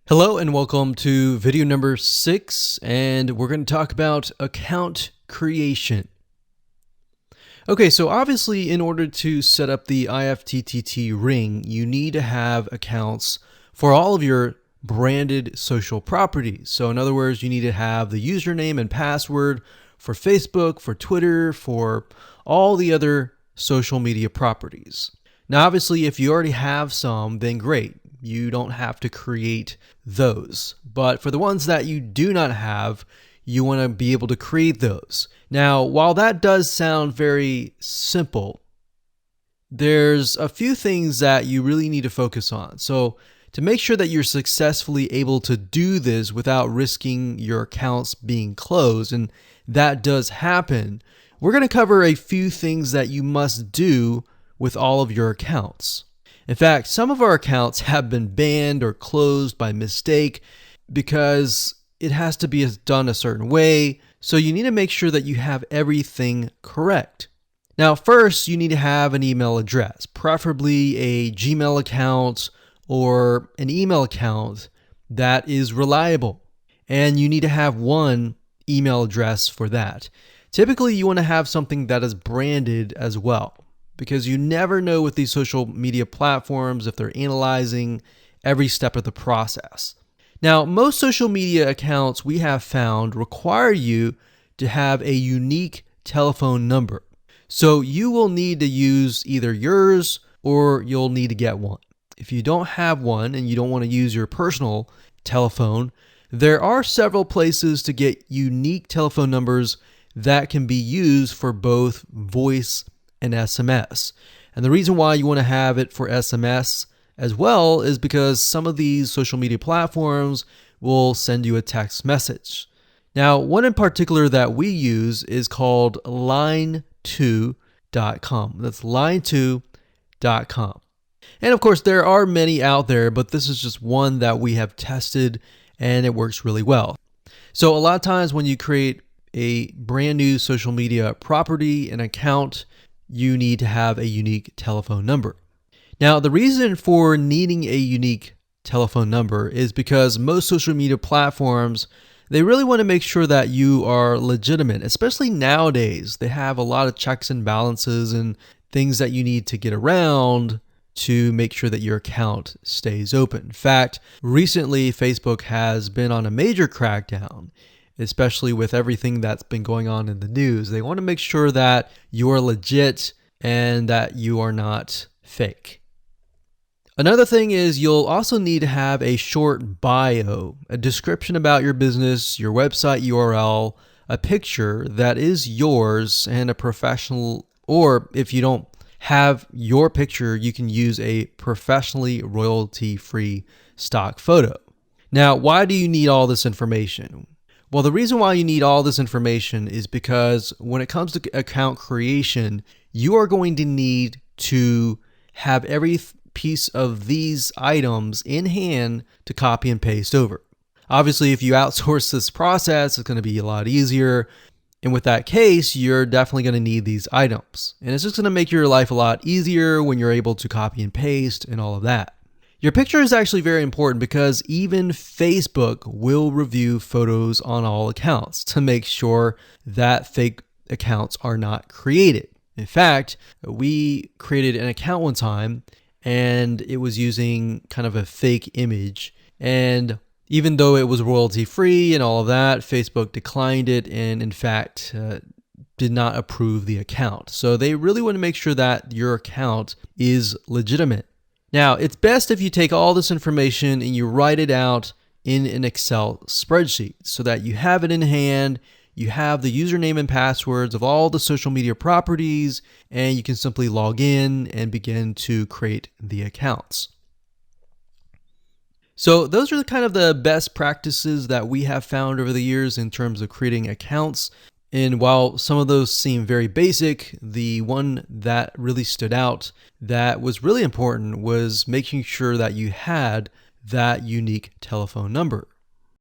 Hello and welcome to video number 6, and we're going to talk about account creation. Okay, so obviously in order to set up the IFTTT ring, you need to have accounts for all of your branded social properties. So in other words, you need to have the username and password for Facebook, for Twitter, for all the other social media properties. Now, obviously, if you already have some, then great. You don't have to create those. But for the ones that you do not have, you want to be able to create those. Now, while that does sound very simple, there's a few things that you really need to focus on. So to make sure that you're successfully able to do this without risking your accounts being closed, and that does happen, we're going to cover a few things that you must do with all of your accounts. In fact, some of our accounts have been banned or closed by mistake because it has to be done a certain way. So you need to make sure that you have everything correct. Now, first, you need to have an email address, preferably a Gmail account or an email account that is reliable. And you need to have one email address for that. Typically, you want to have something that is branded as well, because you never know with these social media platforms if they're analyzing every step of the process. Now, most social media accounts we have found require you to have a unique telephone number. So you will need to use either yours or you'll need to get one. If you don't have one and you don't want to use your personal telephone, there are several places to get unique telephone numbers that can be used for both voice and SMS. And the reason why you want to have it for SMS as well is because some of these social media platforms will send you a text message. Now, one in particular that we use is called line2.com. That's line2.com. And of course, there are many out there, but this is just one that we have tested and it works really well. So a lot of times when you create a brand new social media property, an account, you need to have a unique telephone number. Now, the reason for needing a unique telephone number is because most social media platforms, they really want to make sure that you are legitimate, especially nowadays. They have a lot of checks and balances and things that you need to get around to make sure that your account stays open. In fact, recently, Facebook has been on a major crackdown, especially with everything that's been going on in the news. They want to make sure that you are legit and that you are not fake. Another thing is you'll also need to have a short bio, a description about your business, your website URL, a picture that is yours, and a professional, or if you don't have your picture, you can use a professionally royalty-free stock photo. Now, why do you need all this information? Well, the reason why you need all this information is because when it comes to account creation, you are going to need to have every piece of these items in hand to copy and paste over. Obviously, if you outsource this process, it's going to be a lot easier. And with that case, you're definitely going to need these items. And it's just going to make your life a lot easier when you're able to copy and paste and all of that. Your picture is actually very important because even Facebook will review photos on all accounts to make sure that fake accounts are not created. In fact, we created an account one time and it was using kind of a fake image. And even though it was royalty free and all of that, Facebook declined it and in fact did not approve the account. So they really want to make sure that your account is legitimate. Now, it's best if you take all this information and you write it out in an Excel spreadsheet so that you have it in hand, you have the username and passwords of all the social media properties, and you can simply log in and begin to create the accounts. So those are kind of the best practices that we have found over the years in terms of creating accounts. And while some of those seem very basic, the one that really stood out that was really important was making sure that you had that unique telephone number.